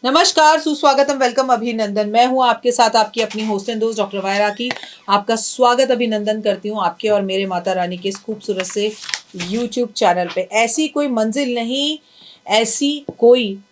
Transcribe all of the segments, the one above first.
नमस्कार, सुस्वागतम, वेलकम, अभिनंदन। मैं हूं आपके साथ आपकी अपनी होस्ट एंड दोस्त डॉक्टर वायरा की। आपका स्वागत अभिनंदन करती हूं आपके और मेरे माता रानी के इस खूबसूरत से यूट्यूब चैनल पे। ऐसी कोई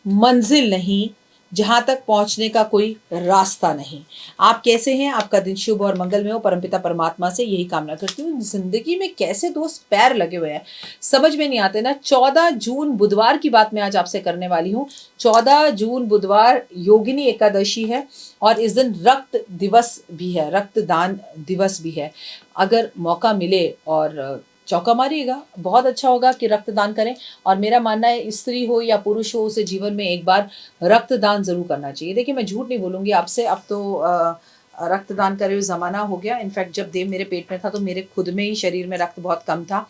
मंजिल नहीं जहां तक पहुंचने का कोई रास्ता नहीं। आप कैसे हैं? आपका दिन शुभ और मंगलमय हो। परमपिता परमात्मा से यही कामना करती हूँ। जिंदगी में कैसे दोस्त पैर लगे हुए हैं समझ में नहीं आते ना। 14 जून बुधवार की बात मैं आज आपसे करने वाली हूँ। 14 जून बुधवार योगिनी एकादशी है और इस दिन रक्त दिवस भी है, रक्तदान दिवस भी है। अगर मौका मिले और चौका मारिएगा, बहुत अच्छा होगा कि रक्तदान करें। और मेरा मानना है स्त्री हो या पुरुष हो, उसे जीवन में एक बार रक्तदान जरूर करना चाहिए। देखिए, मैं झूठ नहीं बोलूँगी आपसे, अब तो रक्तदान करे हुए ज़माना हो गया। इनफैक्ट जब देव मेरे पेट में था तो मेरे खुद में ही शरीर में रक्त बहुत कम था।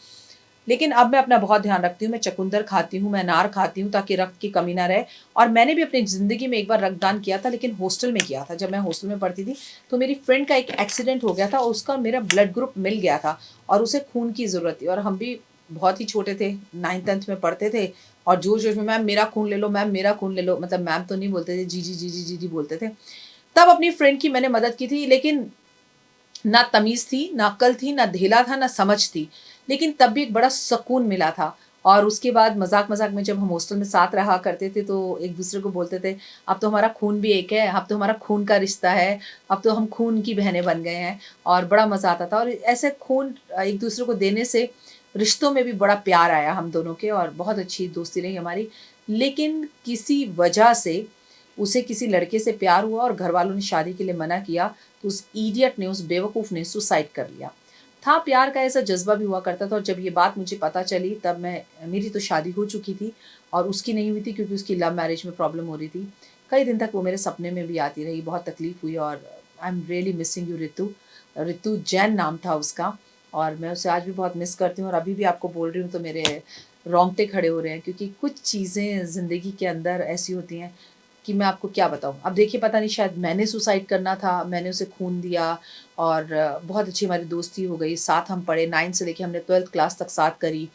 लेकिन अब मैं अपना बहुत ध्यान रखती हूँ। मैं चुकंदर खाती हूँ, मैं अनार खाती हूँ ताकि रक्त की कमी ना रहे। और मैंने भी अपनी ज़िंदगी में एक बार रक्तदान किया था, लेकिन हॉस्टल में किया था। जब मैं हॉस्टल में पढ़ती थी तो मेरी फ्रेंड का एक एक्सीडेंट हो गया था और उसका मेरा ब्लड ग्रुप मिल गया था और उसे खून की ज़रूरत थी। और हम भी बहुत ही छोटे थे, 9th-10th में पढ़ते थे और जोश जोश में मैम मेरा खून ले लो, मैम मेरा खून ले लो। मतलब मैम तो नहीं बोलते थे, जी जी जी जी जी जी बोलते थे। तब अपनी फ्रेंड की मैंने मदद की थी, लेकिन ना तमीज़ थी, ना अक्ल थी, ना धेला था, ना समझ थी। लेकिन तब भी एक बड़ा सुकून मिला था। और उसके बाद मज़ाक-मज़ाक में जब हम हॉस्टल में साथ रहा करते थे तो एक-दूसरे को बोलते थे, अब तो हमारा खून भी एक है, अब तो हमारा खून का रिश्ता है, अब तो हम खून की बहनें बन गए हैं। और बड़ा मज़ा आता था और ऐसे खून एक-दूसरे को देने से रिश्तों में भी बड़ा प्यार आया हम दोनों के और बहुत अच्छी दोस्ती रही हमारी। लेकिन किसी वजह से उसे किसी लड़के से प्यार हुआ और घरवालों ने शादी के लिए मना किया, तो उस इडियट ने, उस बेवकूफ़ ने सुसाइड कर लिया। था प्यार का ऐसा जज़्बा भी हुआ करता था। और जब ये बात मुझे पता चली तब मेरी तो शादी हो चुकी थी और उसकी नहीं हुई थी क्योंकि उसकी लव मैरिज में प्रॉब्लम हो रही थी। कई दिन तक वो मेरे सपने में भी आती रही, बहुत तकलीफ़ हुई। और I am really missing you Ritu. Ritu Jain नाम था उसका और मैं उसे आज भी बहुत मिस करती हूँ और अभी भी आपको बोल रही हूँ तो मेरे रोंगटे खड़े हो रहे हैं, क्योंकि कुछ चीज़ें ज़िंदगी के अंदर ऐसी होती हैं कि मैं आपको क्या बताऊँ। अब देखिए, पता नहीं शायद मैंने सुसाइड करना था, मैंने उसे खून दिया और बहुत अच्छी हमारी दोस्ती हो गई। साथ हम पढ़े, 9th से लेके हमने 12th क्लास तक साथ करी।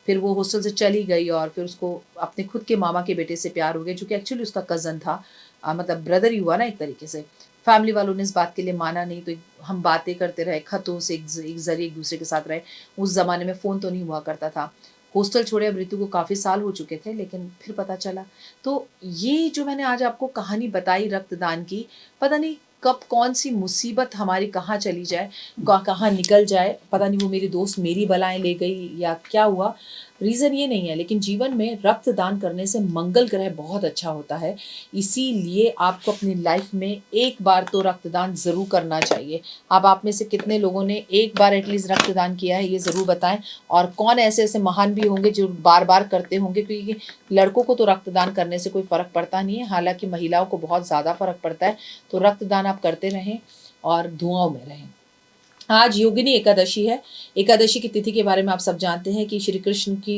फिर वो हॉस्टल से चली गई और फिर उसको अपने खुद के मामा के बेटे से प्यार हो गया, जो कि एक्चुअली उसका कज़न था। मतलब ब्रदर ही हुआ ना एक तरीके से। फैमिली वालों ने इस बात के लिए माना नहीं, तो हम बातें करते रहे, खतों से एक ज़रिए एक-दूसरे के साथ रहे। उस ज़माने में फ़ोन तो नहीं हुआ करता था। हॉस्टल छोड़े अब ऋतु को काफ़ी साल हो चुके थे, लेकिन फिर पता चला। तो ये जो मैंने आज आपको कहानी बताई रक्तदान की, पता नहीं कब कौन-सी मुसीबत हमारी कहाँ चली जाए, कहाँ निकल जाए, पता नहीं वो मेरी दोस्त मेरी बलाएँ ले गई या क्या हुआ, रीज़न ये नहीं है। लेकिन जीवन में रक्तदान करने से मंगल ग्रह बहुत अच्छा होता है, इसीलिए आपको अपनी लाइफ़ में एक बार तो रक्तदान ज़रूर करना चाहिए। अब आप में से कितने लोगों ने एक बार एटलीस्ट रक्तदान किया है, ये ज़रूर बताएँ। और कौन ऐसे-ऐसे महान भी होंगे जो बार-बार करते होंगे, क्योंकि लड़कों को तो रक्तदान करने से कोई फ़र्क पड़ता नहीं है, हालाँकि महिलाओं को बहुत ज़्यादा फ़र्क पड़ता है। तो रक्तदान आप करते रहें और दुआओं में रहें। आज योगिनी एकादशी है। एकादशी की तिथि के बारे में आप सब जानते हैं कि श्री कृष्ण की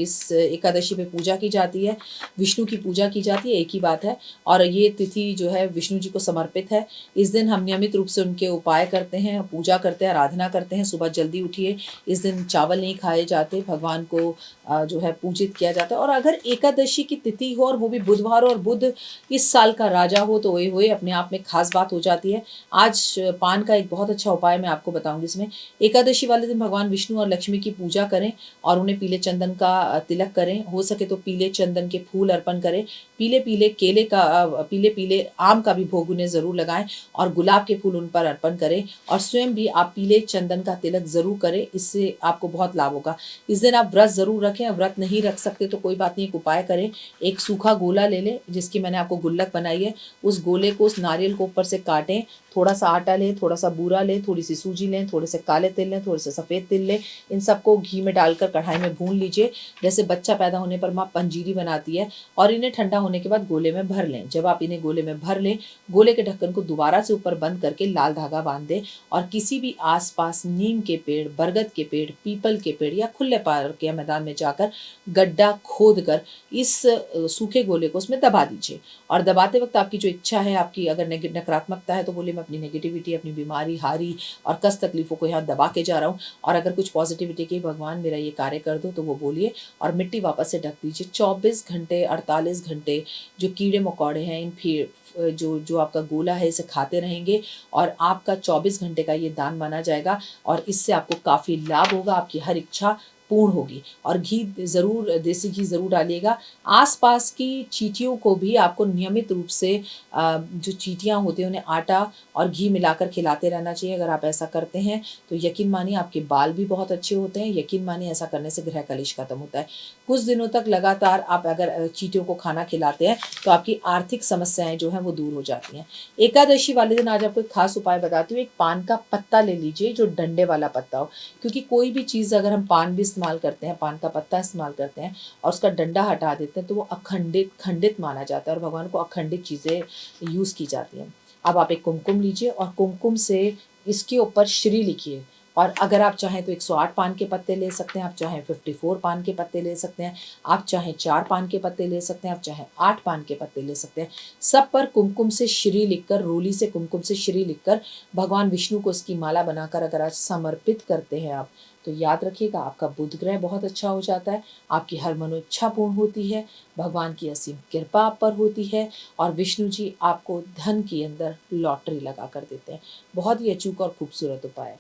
इस एकादशी पे पूजा की जाती है, विष्णु की पूजा की जाती है, एक ही बात है। और ये तिथि जो है विष्णु जी को समर्पित है। इस दिन हम नियमित रूप से उनके उपाय करते हैं, पूजा करते हैं, आराधना करते हैं। सुबह जल्दी उठिए, इस दिन चावल नहीं खाए जाते, भगवान को जो है पूजित किया जाता है। और अगर एकादशी की तिथि हो और वो भी बुधवार और बुध इस साल का राजा हो तो ओए होए, अपने आप में ख़ास बात हो जाती है। आज पान का एक बहुत अच्छा उपाय मैं आपको बताऊंगी। इसमें एकादशी वाले दिन भगवान विष्णु और लक्ष्मी की पूजा करें और उन्हें पीले चंदन का तिलक करें। हो सके तो पीले चंदन के फूल अर्पण करें। पीले पीले केले का पीले पीले आम का भी भोग उन्हें ज़रूर लगाएं और गुलाब के फूल उन पर अर्पण करें। और स्वयं भी आप पीले चंदन का तिलक ज़रूर करें, इससे आपको बहुत लाभ होगा। इस दिन आप व्रत ज़रूर रखें। व्रत नहीं रख सकते तो कोई बात नहीं, एक उपाय करें। एक सूखा गोला ले लें, जिसकी मैंने आपको गुल्लक बनाई है। उस गोले को, उस नारियल को ऊपर से काटें, थोड़ा सा आटा लें, थोड़ा सा बूरा लें, थोड़ी सी सूजी लें, थोड़े से काले तिल लें, थोड़े से सफ़ेद तिल लें। इन सबको घी में डालकर कढ़ाई में भून लीजिए, जैसे बच्चा पैदा होने पर माँ पंजीरी बनाती है। और इन्हें ठंडा होने के बाद गोले में भर लें। जब आप इन्हें गोले में भर लें, गोले के ढक्कन को दोबारा से ऊपर बंद करके लाल धागा बांध दें और किसी भी आसपास नीम के पेड़, बरगद के पेड़, पीपल के पेड़ या खुले पार्क या मैदान में जाकर गड्ढा खोद कर इस सूखे गोले को उसमें दबा दीजिए। और दबाते वक्त आपकी जो इच्छा है, आपकी अगर नकारात्मकता है तो बोले मैं मैं अपनी नेगेटिविटी, अपनी बीमारी, हारी और कष्ट तकलीफ़ों को यहाँ दबा के जा रहा हूँ, और अगर कुछ पॉजिटिविटी की भगवान मेरा ये कार्य कर दो तो वो बोलिए और मिट्टी वापस से ढक दीजिए। 24 घंटे 48 घंटे जो कीड़े मकोड़े हैं, इन फिर जो जो आपका गोला है इसे खाते रहेंगे, और आपका 24 घंटे का ये दान माना जाएगा, और इससे आपको काफ़ी लाभ होगा, आपकी हर इच्छा पूर्ण होगी। और घी ज़रूर, देसी घी ज़रूर डालिएगा। आसपास की चींटियों को भी आपको नियमित रूप से जो चींटियाँ होती हैं उन्हें आटा और घी मिलाकर खिलाते रहना चाहिए। अगर आप ऐसा करते हैं तो यकीन मानिए आपके बाल भी बहुत अच्छे होते हैं। यकीन मानिए ऐसा करने से ग्रह कलेश खत्म होता है। कुछ दिनों तक लगातार आप अगर चींटियों को खाना खिलाते हैं तो आपकी आर्थिक समस्याएं जो हैं वो दूर हो जाती हैं। एकादशी वाले दिन आज आपको एक खास उपाय बताती हूँ। एक पान का पत्ता ले लीजिए जो डंडे वाला पत्ता हो, क्योंकि कोई भी चीज़ अगर हम पान भी इस्तेमाल करते हैं, पान का पत्ता इस्तेमाल करते हैं और उसका डंडा हटा देते हैं तो वो अखंडित खंडित माना जाता है और भगवान को अखंडित चीज़ें यूज़ की जाती हैं। अब आप एक कुमकुम लीजिए और कुमकुम से इसके ऊपर श्री लिखिए, और अगर आप चाहें तो 108 पान के पत्ते ले सकते हैं, आप चाहें 54 पान के पत्ते ले सकते हैं, आप चाहें 4 पान के पत्ते ले सकते हैं, आप चाहें 8 पान के पत्ते ले सकते हैं। सब पर कुमकुम से श्री लिखकर, रोली से कुमकुम से श्री लिखकर भगवान विष्णु को इसकी माला बनाकर अगर आज समर्पित करते हैं आप, तो याद रखिएगा आपका बुध ग्रह बहुत अच्छा हो जाता है, आपकी हर मनोइच्छा पूर्ण होती है, भगवान की असीम कृपा आप पर होती है, और विष्णु जी आपको धन के अंदर लॉटरी लगा कर देते हैं। बहुत ही अचूक और खूबसूरत उपाय है।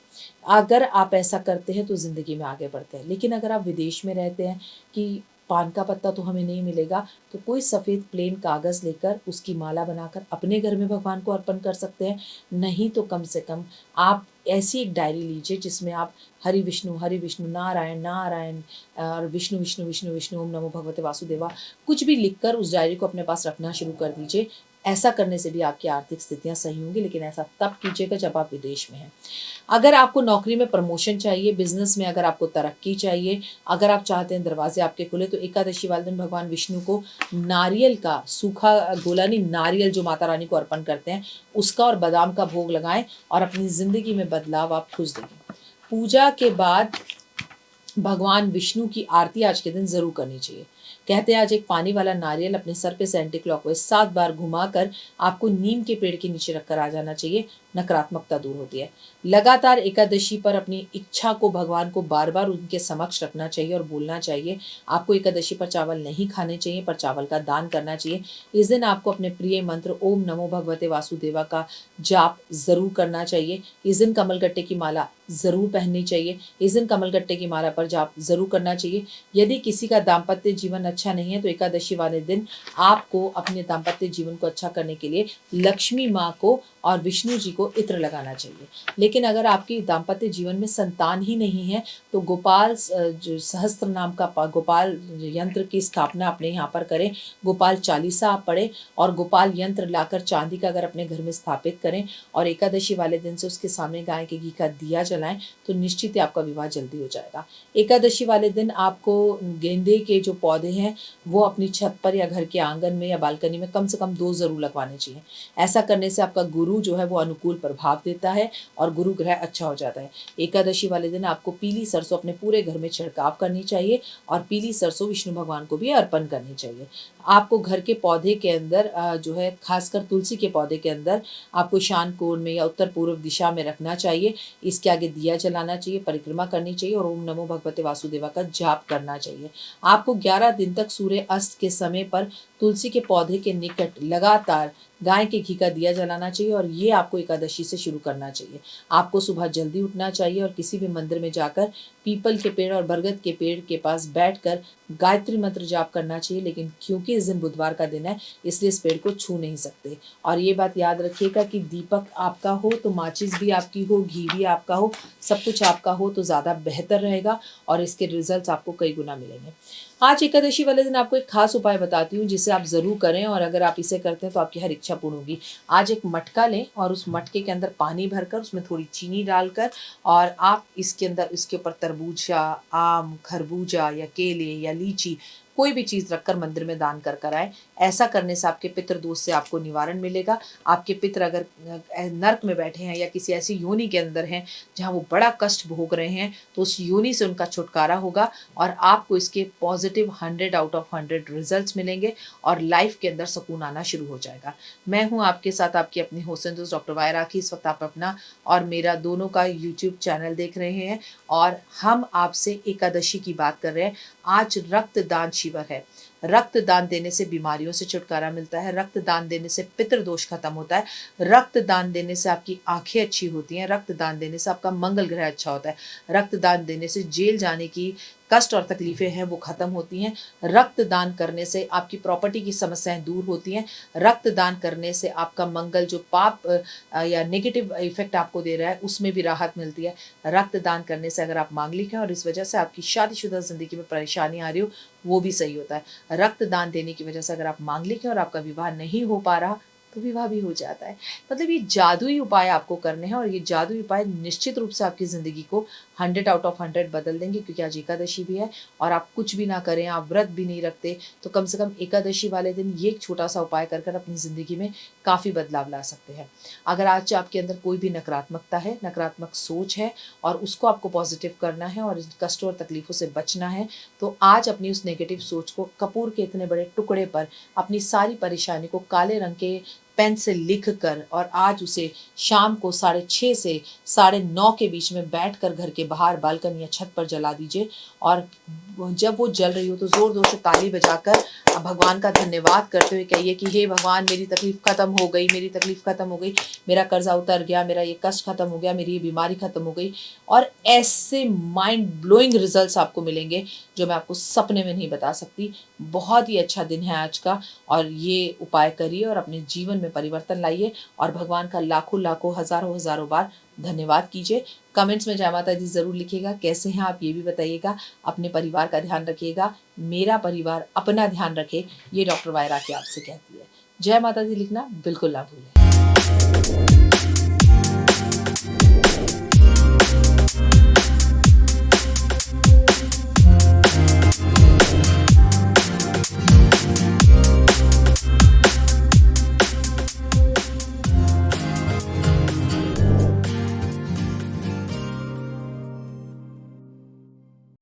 अगर आप ऐसा करते हैं तो ज़िंदगी में आगे बढ़ते हैं। लेकिन अगर आप विदेश में रहते हैं कि पान का पत्ता तो हमें नहीं मिलेगा, तो कोई सफ़ेद प्लेन कागज़ लेकर उसकी माला बनाकर अपने घर में भगवान को अर्पण कर सकते हैं। नहीं तो कम से कम आप ऐसी एक डायरी लीजिए जिसमें आप हरि विष्णु नारायण नारायण और विष्णु विष्णु विष्णु विष्णु ओम नमो भगवते वासुदेवा कुछ भी लिखकर उस डायरी को अपने पास रखना शुरू कर दीजिए। ऐसा करने से भी आपकी आर्थिक स्थितियां सही होंगी, लेकिन ऐसा तब कीजिएगा जब आप विदेश में हैं। अगर आपको नौकरी में प्रमोशन चाहिए, बिजनेस में अगर आपको तरक्की चाहिए, अगर आप चाहते हैं दरवाजे आपके खुले, तो एकादशी वाले दिन भगवान विष्णु को नारियल का सूखा गोला नहीं, नारियल जो माता रानी को अर्पण करते हैं उसका और बादाम का भोग लगाएं और अपनी ज़िंदगी में बदलाव आप खुश देखें। पूजा के बाद भगवान विष्णु की आरती आज के दिन जरूर करनी चाहिए। कहते हैं आज एक पानी वाला नारियल अपने सर पे एंटी क्लॉकवाइज 7 बार घुमाकर आपको नीम के पेड़ के नीचे रखकर आ जाना चाहिए। नकारात्मकता दूर होती है। लगातार एकादशी पर अपनी इच्छा को भगवान को बार बार उनके समक्ष रखना चाहिए और बोलना चाहिए। आपको एकादशी पर चावल नहीं खाने चाहिए, पर चावल का दान करना चाहिए। इस दिन आपको अपने प्रिय मंत्र ओम नमो भगवते वासुदेवा का जाप जरूर करना चाहिए। इस दिन कमलगट्टे की माला जरूर पहननी चाहिए। इस दिन कमलगट्टे की माला पर जाप जरूर करना चाहिए। यदि किसी का दाम्पत्य जीवन अच्छा नहीं है तो एकादशी वाले दिन आपको अपने दाम्पत्य जीवन को अच्छा करने के लिए लक्ष्मी माँ को और विष्णु जी को इत्र लगाना चाहिए। लेकिन अगर आपकी दाम्पत्य जीवन में संतान ही नहीं है तो गोपाल जो सहस्त्र नाम का गोपाल यंत्र की स्थापना अपने यहाँ पर करें। गोपाल चालीसा आप पढ़ें और गोपाल यंत्र लाकर चांदी का अगर अपने घर में स्थापित करें और एकादशी वाले दिन से उसके सामने गाय के घी का दिया जलाएं तो निश्चित ही आपका विवाह जल्दी हो जाएगा। एकादशी वाले दिन आपको गेंदे के जो पौधे हैं वो अपनी छत पर या घर के आंगन में या बालकनी में कम से कम 2 जरूर लगवाने चाहिए। ऐसा करने से आपका गुरु जो है वो अनुकूल प्रभाव देता है और गुरु ग्रह अच्छा हो जाता है। एकादशी वाले दिन आपको पीली सरसों अपने पूरे घर में छिड़काव करनी चाहिए और पीली सरसों विष्णु भगवान को भी अर्पण करनी चाहिए। आपको घर के पौधे के अंदर जो है खासकर तुलसी के पौधे के अंदर आपको ईशान कोण में या उत्तर पूर्व दिशा में रखना चाहिए। इसके आगे दिया जलाना चाहिए, परिक्रमा करनी चाहिए और ओम नमो भगवते वासुदेवा का जाप करना चाहिए। आपको 11 दिन तक सूर्य अस्त के समय पर तुलसी के पौधे के निकट लगातार गाय के घी का दिया जलाना चाहिए और ये आपको एकादशी से शुरू करना चाहिए। आपको सुबह जल्दी उठना चाहिए और किसी भी मंदिर में जाकर पीपल के पेड़ और बरगद के पेड़ के पास बैठकर गायत्री मंत्र जाप करना चाहिए। लेकिन क्योंकि इस दिन बुधवार का दिन है इसलिए इस पेड़ को छू नहीं सकते। और ये बात याद रखिएगा कि दीपक आपका हो तो माचिस भी आपकी हो, घी भी आपका हो, सब कुछ आपका हो तो ज़्यादा बेहतर रहेगा और इसके रिजल्ट्स आपको कई गुना मिलेंगे। आज एकादशी वाले दिन आपको एक खास उपाय बताती हूँ जिसे आप ज़रूर करें और अगर आप इसे करते हैं तो आपकी हर इच्छा पूर्ण होगी। आज एक मटका लें और उस मटके के अंदर पानी भरकर उसमें थोड़ी चीनी डालकर और आप इसके अंदर इसके ऊपर तरबूजा, आम, खरबूजा या केले या लीची कोई भी चीज़ रखकर मंदिर में दान कर आए। ऐसा करने से आपके पितृ दोष से आपको निवारण मिलेगा। आपके पितृ अगर नर्क में बैठे हैं या किसी ऐसी योनि के अंदर हैं जहाँ वो बड़ा कष्ट भोग रहे हैं, तो उस योनि से उनका छुटकारा होगा और आपको इसके पॉजिटिव 100 आउट ऑफ 100 रिजल्ट्स मिलेंगे और लाइफ के अंदर सुकून आना शुरू हो जाएगा। मैं हूँ आपके साथ आपकी अपनी होस्ट दोस्त डॉक्टर वाय राखी। इस वक्त आप अपना और मेरा दोनों का यूट्यूब चैनल देख रहे हैं और हम आपसे एकादशी की बात कर रहे हैं। आज रक्तदान शिविर है। रक्तदान देने से बीमारियों से छुटकारा मिलता है, रक्तदान देने से पितृदोष खत्म होता है, रक्तदान देने से आपकी आंखें अच्छी होती हैं, रक्तदान देने से आपका मंगल ग्रह अच्छा होता है, रक्तदान देने से जेल जाने की कष्ट और तकलीफें हैं वो खत्म होती हैं, रक्तदान करने से आपकी प्रॉपर्टी की समस्याएं दूर होती हैं, रक्तदान करने से आपका मंगल जो पाप या नेगेटिव इफेक्ट आपको दे रहा है उसमें भी राहत मिलती है। रक्तदान करने से अगर आप मांगलिक हैं और इस वजह से आपकी शादीशुदा जिंदगी में परेशानी आ रही हो वो भी सही होता है। रक्तदान देने की वजह से अगर आप मांगलिक हैं और आपका विवाह नहीं हो पा रहा तो विवाह भी हो जाता है। मतलब ये जादुई उपाय आपको करने हैं और ये जादुई उपाय निश्चित रूप से आपकी ज़िंदगी को 100 आउट ऑफ 100 बदल देंगे, क्योंकि आज एकादशी भी है और आप कुछ भी ना करें, आप व्रत भी नहीं रखते, तो कम से कम एकादशी वाले दिन ये एक छोटा सा उपाय कर कर अपनी ज़िंदगी में काफ़ी बदलाव ला सकते हैं। अगर आज आपके अंदर कोई भी नकारात्मकता है, नकारात्मक सोच है और उसको आपको पॉजिटिव करना है और कष्टों और तकलीफ़ों से बचना है, तो आज अपनी उस नेगेटिव सोच को कपूर के इतने बड़े टुकड़े पर अपनी सारी परेशानी को काले रंग के पेन से लिख कर और आज उसे शाम को 6:30 से 9:30 के बीच में बैठकर घर के बाहर बालकनी या छत पर जला दीजिए और जब वो जल रही हो तो ज़ोर ज़ोर से ताली बजाकर भगवान का धन्यवाद करते हुए कहिए कि हे भगवान, मेरी तकलीफ़ ख़त्म हो गई, मेरी तकलीफ़ ख़त्म हो गई, मेरा कर्जा उतर गया, मेरा ये कष्ट ख़त्म हो गया, मेरी ये बीमारी ख़त्म हो गई। और ऐसे माइंड ब्लोइंग रिजल्ट्स आपको मिलेंगे जो मैं आपको सपने में नहीं बता सकती। बहुत ही अच्छा दिन है आज का और ये उपाय करिए और अपने जीवन में परिवर्तन लाइए और भगवान का लाखों लाखों हज़ारों हज़ारों बार धन्यवाद कीजिए। कमेंट्स में जय माता दी ज़रूर लिखिएगा। कैसे हैं आप ये भी बताइएगा। अपने परिवार का ध्यान रखिएगा। मेरा परिवार अपना ध्यान रखे, ये डॉक्टर वाय राखी आपसे कहती है। जय माता दी लिखना बिल्कुल ना भूलें।